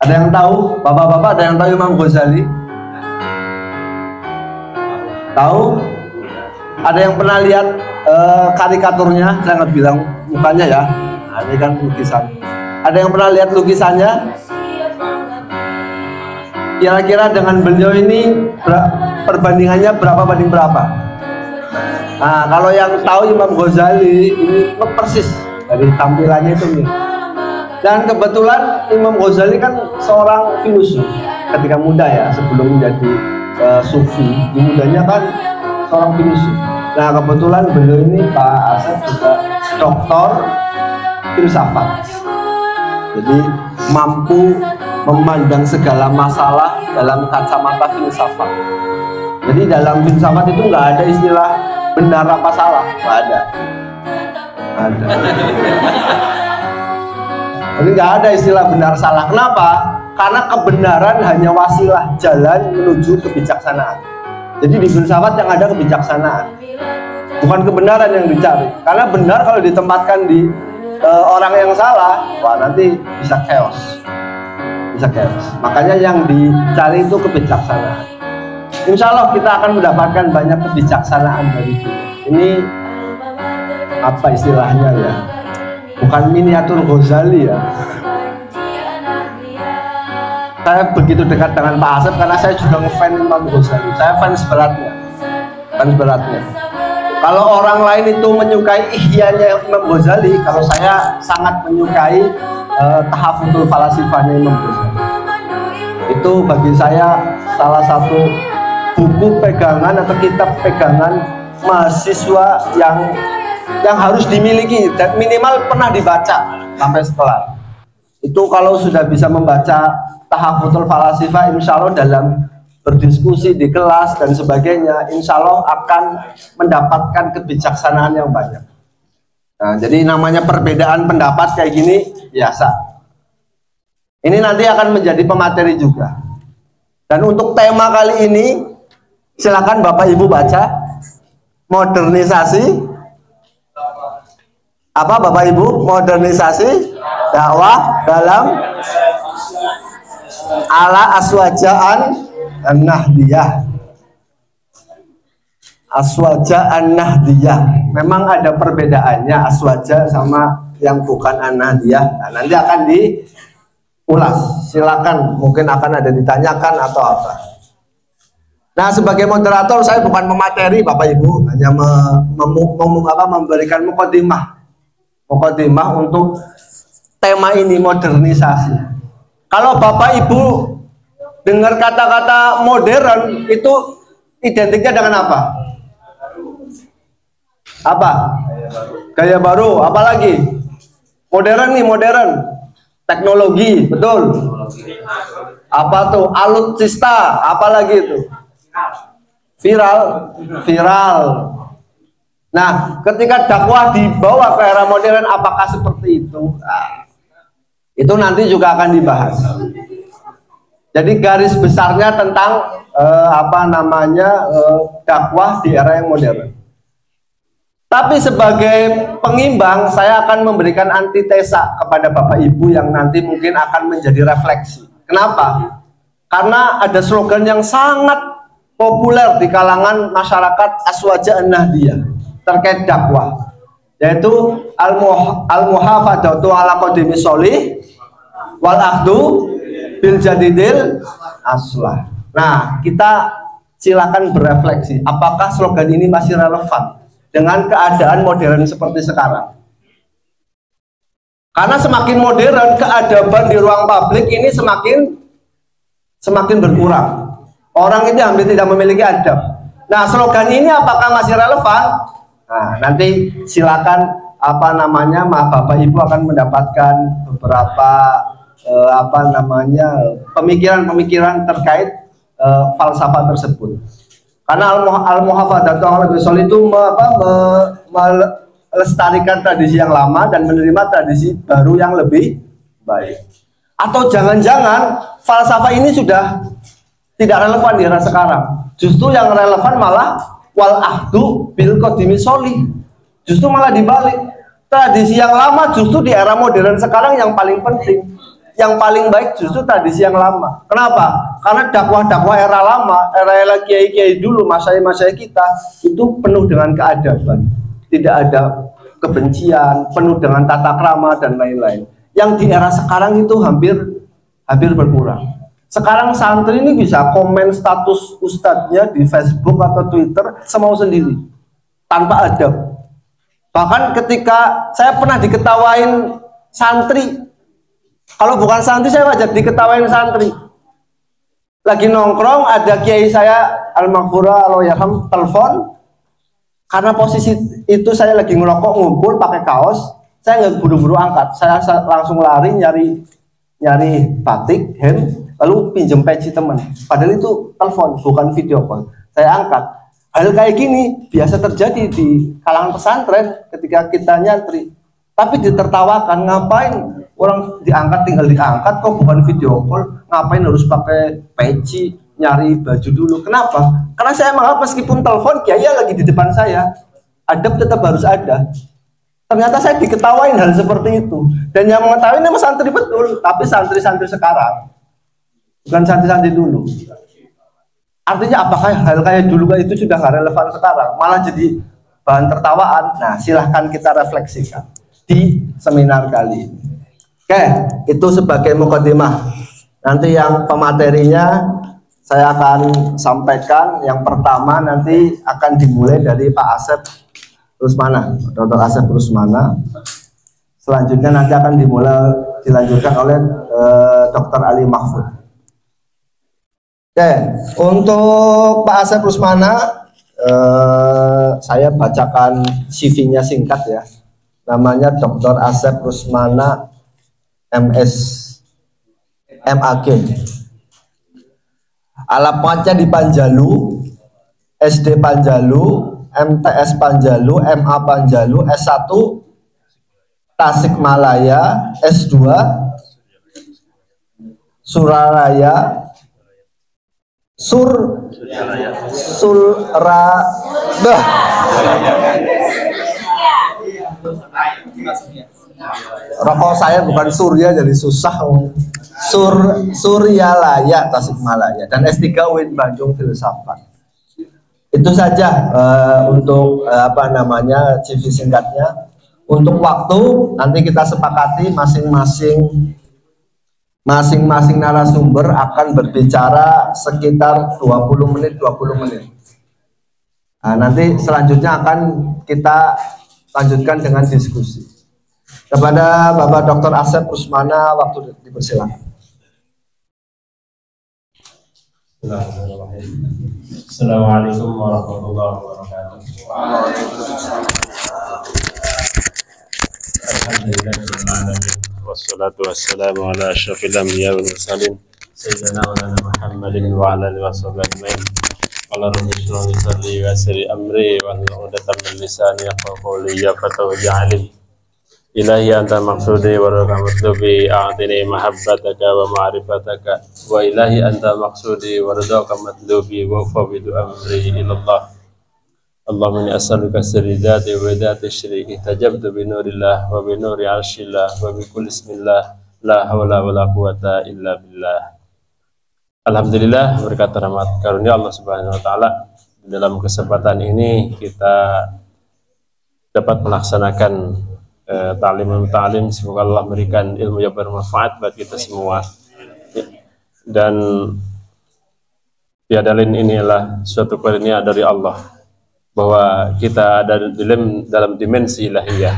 Ada yang tahu? Bapak-bapak ada yang tahu Imam Ghazali? Tahu? Ada yang pernah lihat karikaturnya? Saya nggak bilang mukanya ya. Nah, ini kan lukisan. Ada yang pernah lihat lukisannya? Kira-kira dengan beliau ini perbandingannya berapa banding berapa? Nah, kalau yang tahu Imam Ghazali ini persis dari tampilannya itu nih. Dan kebetulan Imam Ghazali kan seorang filosof ketika muda ya, sebelum menjadi sufi. Di mudanya kan seorang filosof. Nah, kebetulan beliau ini Pak Asep juga doktor filsafat. Jadi mampu memandang segala masalah dalam kacamata filsafat. Jadi dalam filsafat itu nggak ada istilah benar apa salah, nggak ada. Jadi nggak ada istilah benar salah. Kenapa? Karena kebenaran hanya wasilah jalan menuju kebijaksanaan. Jadi di filsafat yang ada kebijaksanaan, bukan kebenaran yang dicari. Karena benar kalau ditempatkan di orang yang salah, wah nanti bisa chaos. Makanya yang dicari itu kebijaksanaan. Insya Allah kita akan mendapatkan banyak kebijaksanaan dari itu. Ini apa istilahnya ya? Bukan miniatur Ghazali ya. Saya begitu dekat dengan Pak Asep karena saya juga ngefans Imam Ghazali. Saya fans beratnya. Kalau orang lain itu menyukai ihyanya Imam Ghazali, kalau saya sangat menyukai Tahaffudzul Falasifahnya Imam Ghazali. Itu bagi saya salah satu buku pegangan atau kitab pegangan mahasiswa yang harus dimiliki dan minimal pernah dibaca sampai sekolah. Itu kalau sudah bisa membaca Tahaffudzul Falasifah, insya Allah dalam berdiskusi di kelas dan sebagainya, insya Allah akan mendapatkan kebijaksanaan yang banyak. Nah, jadi namanya perbedaan pendapat kayak gini biasa. Ini nanti akan menjadi pemateri juga. Dan untuk tema kali ini, silakan Bapak Ibu baca. Modernisasi apa Bapak Ibu? Modernisasi dakwah dalam ala aswajaan an-nahdiyah. Aswaja an-nahdiyah. Memang ada perbedaannya aswaja sama yang bukan an-nahdiyah. Nah, nanti akan diulas. Silakan, mungkin akan ada ditanyakan atau apa. Nah, sebagai moderator saya bukan memateri Bapak Ibu, hanya memberikan mukadimah untuk tema ini, modernisasi. Kalau Bapak Ibu dengar kata-kata modern itu identiknya dengan apa? Apa? Gaya baru. Apalagi? Modern nih, modern. Teknologi, betul. Apa tuh? Alutsista, apalagi itu? Viral. Nah, ketika dakwah dibawa ke era modern, apakah seperti itu? Nah, itu nanti juga akan dibahas. Jadi garis besarnya tentang dakwah di era yang modern. Tapi sebagai pengimbang, saya akan memberikan antitesa kepada Bapak Ibu yang nanti mungkin akan menjadi refleksi. Kenapa? Karena ada slogan yang sangat populer di kalangan masyarakat aswaja an-nahdiyah terkait dakwah, yaitu al-muhafadzatu ala qadimi sholih wal akhdu bil jadidil aslah. Nah, kita silakan berefleksi, apakah slogan ini masih relevan dengan keadaan modern seperti sekarang? Karena semakin modern, keadaban di ruang publik ini semakin berkurang. Orang itu hampir tidak memiliki adab. Nah, slogan ini apakah masih relevan? Nah, nanti silakan Bapak Ibu akan mendapatkan beberapa pemikiran-pemikiran terkait falsafah tersebut. Karena al-muhafadzatu ala qadimi itu melestarikan tradisi yang lama dan menerima tradisi baru yang lebih baik. Atau jangan-jangan falsafah ini sudah tidak relevan di era sekarang. Justru yang relevan malah wal ahdu bil qadimi sholih. Justru malah dibalik. Tradisi yang lama justru di era modern sekarang yang paling penting. Yang paling baik justru tradisi yang lama. Kenapa? Karena dakwah-dakwah era lama, era kiai-kiai dulu, masai-masai kita itu penuh dengan keadaban. Tidak ada kebencian, penuh dengan tata krama dan lain-lain. Yang di era sekarang itu hampir berkurang. Sekarang santri ini bisa komen status ustadznya di Facebook atau Twitter semau sendiri, tanpa adab. Bahkan ketika saya pernah diketawain santri, kalau bukan santri saya wajar diketawain santri. Lagi nongkrong, ada kiai saya Al-Maghfurah Al-Yarham telepon, karena posisi itu saya lagi ngerokok ngumpul pakai kaos, saya nggak buru-buru angkat, saya langsung lari nyari batik, hem, lalu pinjem peci temen. Padahal itu telepon, bukan video call. Saya angkat. Hal kayak gini biasa terjadi di kalangan pesantren ketika kita nyantri. Tapi ditertawakan, ngapain orang diangkat tinggal diangkat kok bukan video call, ngapain harus pakai peci, nyari baju dulu. Kenapa? Karena saya menganggap meskipun telepon kiai lagi di depan saya, adab tetap harus ada. Ternyata saya diketawain hal seperti itu. Dan yang mengetahui ini santri betul, tapi santri-santri sekarang, bukan santri-santri dulu. Artinya apakah hal kayak dulu itu sudah nggak relevan sekarang, malah jadi bahan tertawaan? Nah, silahkan kita refleksikan di seminar kali ini. Oke, itu sebagai mukadimah. Nanti yang pematerinya saya akan sampaikan. Yang pertama nanti akan dimulai dari Pak Asep Rusmana, Dr. Asep Rusmana. Selanjutnya nanti akan dilanjutkan oleh Dr. Ali Mahfud. Oke, untuk Pak Asep Rusmana, saya bacakan CV-nya singkat ya. Namanya Dr. Asep Rusmana, MS, MAG. Alamatnya di Panjalu, SD Panjalu, MTS Panjalu, MA Panjalu, S1 Tasikmalaya, S2 Suralaya, rokok saya bukan Surya jadi susah. Suryalaya Tasikmalaya dan S3 UIN Bandung Filsafat. Itu saja untuk CV singkatnya. Untuk waktu nanti kita sepakati masing-masing narasumber akan berbicara sekitar 20 menit. Nah, nanti selanjutnya akan kita lanjutkan dengan diskusi. Kepada Bapak Dr. Asep Rusmana, waktu dipersilakan. Assalamualaikum warahmatullahi wabarakatuh. Alhamdulillah, wassalatu wassalamu ala asyrafil anbiya wal mursalin sayyidina wa nabiyina Muhammadin wa ala alihi washabihi ajmain. Qala rabbi shrah li sadri wa yassir li amri wa hlul 'uqdatam min lisani yafqahu qawli ya fatahu ja'alim. Ilahi anta maqsudi wa raka matlubi a'tini mahabbataka wa ma'rifataka wa ilahi anta maqsudi wa ridaka matlubi wa fawwidu amri ilallah. Allahumma inni as'aluka sirri dhati wa dhati syiriki tajabtu bi nurillah wa bi nuri arshillah wa bi kulli ismillah la hawla wa la quwata illa billah. Alhamdulillah, berkat rahmat karunia Allah Subhanahu wa taala, dalam kesempatan ini kita dapat melaksanakan ta'lim. Semoga Allah memberikan ilmu yang bermanfaat buat kita semua. Dan tiada lain inilah suatu karunia dari Allah, bahwa kita ada dalam dimensi ilahiyah.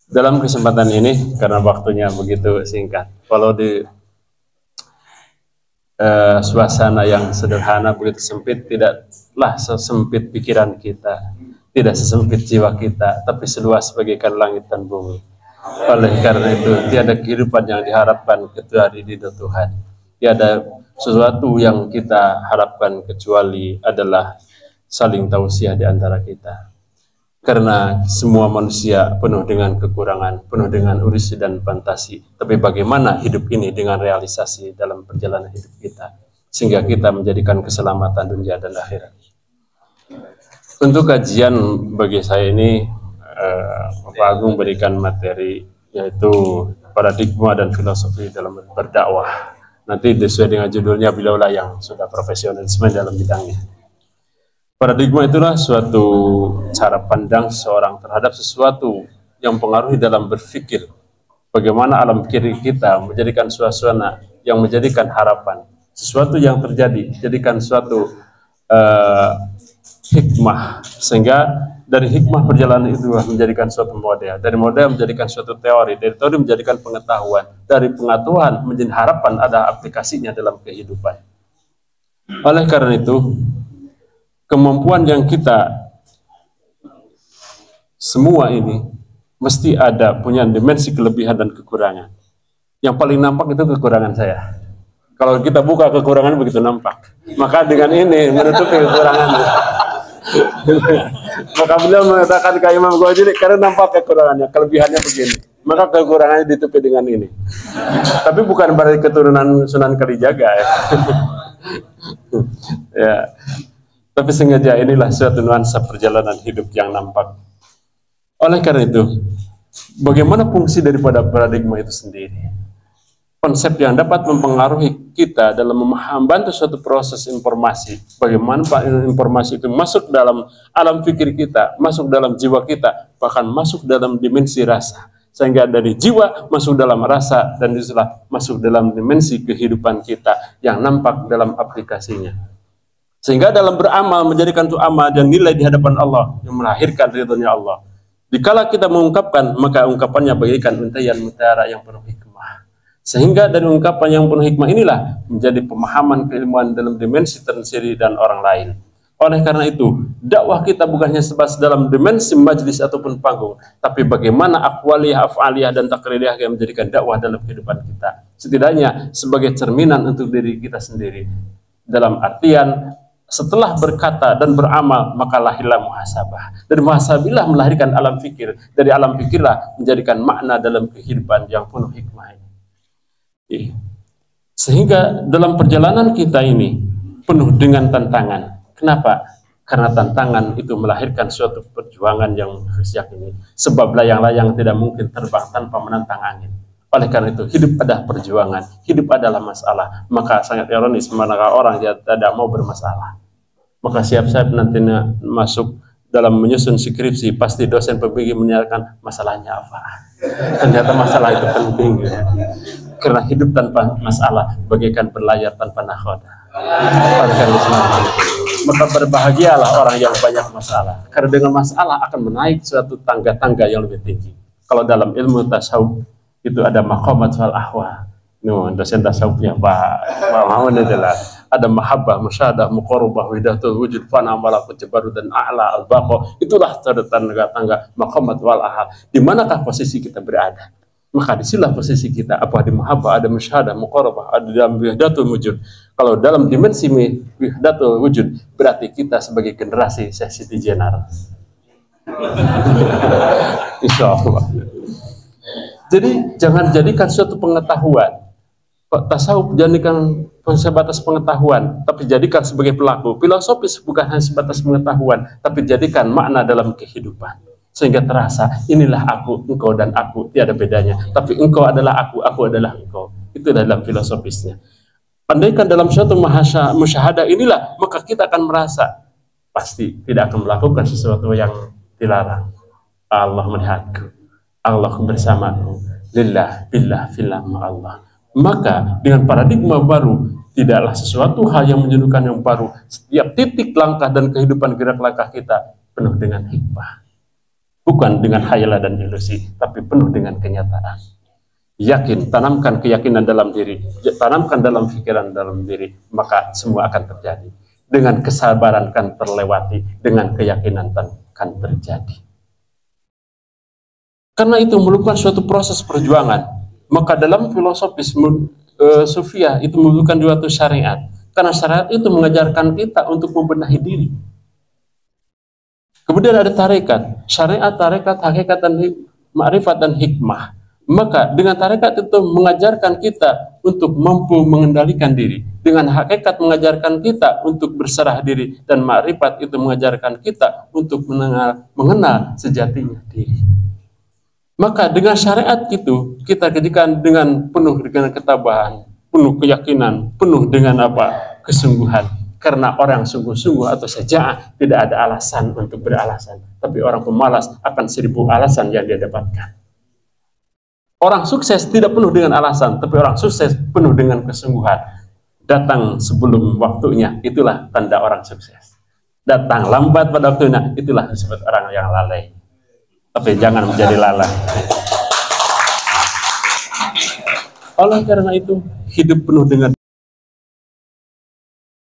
Dalam kesempatan ini, karena waktunya begitu singkat, kalau di suasana yang sederhana begitu sempit, tidaklah sesempit pikiran kita, tidak sesempit jiwa kita, tapi seluas bagaikan langit dan bumi. Oleh karena itu, tiada kehidupan yang diharapkan kecuali ridho Tuhan. Tiada sesuatu yang kita harapkan kecuali adalah saling tausiah di antara kita. Karena semua manusia penuh dengan kekurangan, penuh dengan urisi dan fantasi. Tapi bagaimana hidup ini dengan realisasi dalam perjalanan hidup kita, sehingga kita menjadikan keselamatan dunia dan akhirat. Untuk kajian bagi saya ini, Bapak Agung berikan materi, yaitu paradigma dan filosofi dalam berdakwah. Nanti sesuai dengan judulnya beliau lah yang sudah profesionalisme dalam bidangnya. Paradigma itulah suatu cara pandang seseorang terhadap sesuatu yang mempengaruhi dalam berpikir. Bagaimana alam pikir kita menjadikan suasana yang menjadikan harapan. Sesuatu yang terjadi, jadikan suatu hikmah. Sehingga dari hikmah perjalanan itu menjadikan suatu model. Dari model menjadikan suatu teori. Dari teori menjadikan pengetahuan. Dari pengetahuan menjadi harapan ada aplikasinya dalam kehidupan. Oleh karena itu, kemampuan yang kita semua ini mesti ada punya dimensi kelebihan dan kekurangan. Yang paling nampak itu kekurangan saya. Kalau kita buka kekurangan begitu nampak. Maka dengan ini menutupi kekurangannya. Maka beliau mengatakan ke Imam Ghazali, karena nampak kekurangannya, kelebihannya begini, maka kekurangannya ditutupi dengan ini. Tapi bukan berarti keturunan Sunan Kalijaga ya. Ya. Tapi sengaja inilah suatu nuansa perjalanan hidup yang nampak. Oleh karena itu, bagaimana fungsi daripada paradigma itu sendiri? Konsep yang dapat mempengaruhi kita dalam membantu suatu proses informasi. Bagaimana informasi itu masuk dalam alam pikir kita, masuk dalam jiwa kita, bahkan masuk dalam dimensi rasa. Sehingga dari jiwa masuk dalam rasa dan itulah masuk dalam dimensi kehidupan kita yang nampak dalam aplikasinya. Sehingga dalam beramal menjadikan itu amal dan nilai di hadapan Allah yang melahirkan ridhonya Allah. Dikala kita mengungkapkan, maka ungkapannya bagaikan untayan mutiara yang penuh hikmah. Sehingga dari ungkapan yang penuh hikmah inilah menjadi pemahaman keilmuan dalam dimensi tersendiri dan orang lain. Oleh karena itu, dakwah kita bukan hanya sebatas dalam dimensi majlis ataupun panggung, tapi bagaimana akwaliyah, af'aliyah, dan takririah yang menjadikan dakwah dalam kehidupan kita. Setidaknya sebagai cerminan untuk diri kita sendiri. Dalam artian, setelah berkata dan beramal, maka lahirlah muhasabah. Dan muhasabilah melahirkan alam fikir. Dari alam fikirlah menjadikan makna dalam kehidupan yang penuh hikmah ini. Sehingga dalam perjalanan kita ini penuh dengan tantangan. Kenapa? Karena tantangan itu melahirkan suatu perjuangan yang harus yakini. Sebab layang-layang tidak mungkin terbang tanpa menantang angin. Oleh karena itu, hidup adalah perjuangan, hidup adalah masalah. Maka sangat ironis manakala orang yang tidak mau bermasalah. Maka siap-siap nantinya masuk dalam menyusun skripsi, pasti dosen pembimbing menyatakan masalahnya apa. Ternyata masalah itu penting. Ya. Karena hidup tanpa masalah bagaikan berlayar tanpa nakhoda. Maka berbahagialah orang yang banyak masalah. Karena dengan masalah akan menaik suatu tangga-tangga yang lebih tinggi. Kalau dalam ilmu tasawuf itu ada maqamat wal ahwa. Dosen tasawufnya Pak Mamun adalah ada mahabbah, musyadah, muqarrabah, widatul wujud, fana, malakut, jabarut, dan a'la, al-baqa. Itulah tangga-tangga maqamat wal ahwa. Di manakah posisi kita berada? Maka disinilah posisi kita, apa di muhabbah, ada musyahadah, muqarrabah, ada dalam wihdatul wujud. Kalau dalam dimensi wihdatul wujud, berarti kita sebagai generasi Syekh Siti Jenar. Insya Allah. Jadi jangan jadikan suatu pengetahuan. Tasawuf jadikan sebatas pengetahuan, tapi jadikan sebagai pelaku. Filosofis bukan hanya sebatas pengetahuan, tapi jadikan makna dalam kehidupan. Sehingga terasa, inilah aku, engkau dan aku, tiada bedanya. Tapi engkau adalah aku adalah engkau. Itu dalam filosofisnya. Andaikan dalam suatu musyahadah inilah, maka kita akan merasa, pasti tidak akan melakukan sesuatu yang dilarang. Allah melihatku, Allah bersamaku, lillah, billah, fillah, ma'allah. Maka dengan paradigma baru, tidaklah sesuatu hal yang menyeduhkan yang baru. Setiap titik langkah dan kehidupan gerak langkah kita penuh dengan hikmah. Bukan dengan khayalan dan ilusi, tapi penuh dengan kenyataan. Yakin, tanamkan keyakinan dalam diri, tanamkan dalam pikiran dalam diri, maka semua akan terjadi. Dengan kesabaran kan terlewati, dengan keyakinan kan terjadi. Karena itu merupakan suatu proses perjuangan. Maka dalam filosofis Sufiyah itu merupakan suatu syariat. Karena syariat itu mengajarkan kita untuk membenahi diri. Kemudian ada tarekat, syariat, tarekat, hakikat, dan ma'rifat dan hikmah. Maka dengan tarekat itu mengajarkan kita untuk mampu mengendalikan diri. Dengan hakikat mengajarkan kita untuk berserah diri. Dan ma'rifat itu mengajarkan kita untuk mengenal sejatinya diri. Maka dengan syariat itu, kita kerjakan dengan penuh dengan ketabahan, penuh keyakinan, penuh dengan apa? Kesungguhan. Karena orang sungguh-sungguh atau syaja'ah tidak ada alasan untuk beralasan. Tapi orang pemalas akan 1000 alasan yang dia dapatkan. Orang sukses tidak penuh dengan alasan, tapi orang sukses penuh dengan kesungguhan. Datang sebelum waktunya, itulah tanda orang sukses. Datang lambat pada waktunya, itulah disebut orang yang lalai. Tapi jangan menjadi lalai. Oleh karena itu, hidup penuh dengan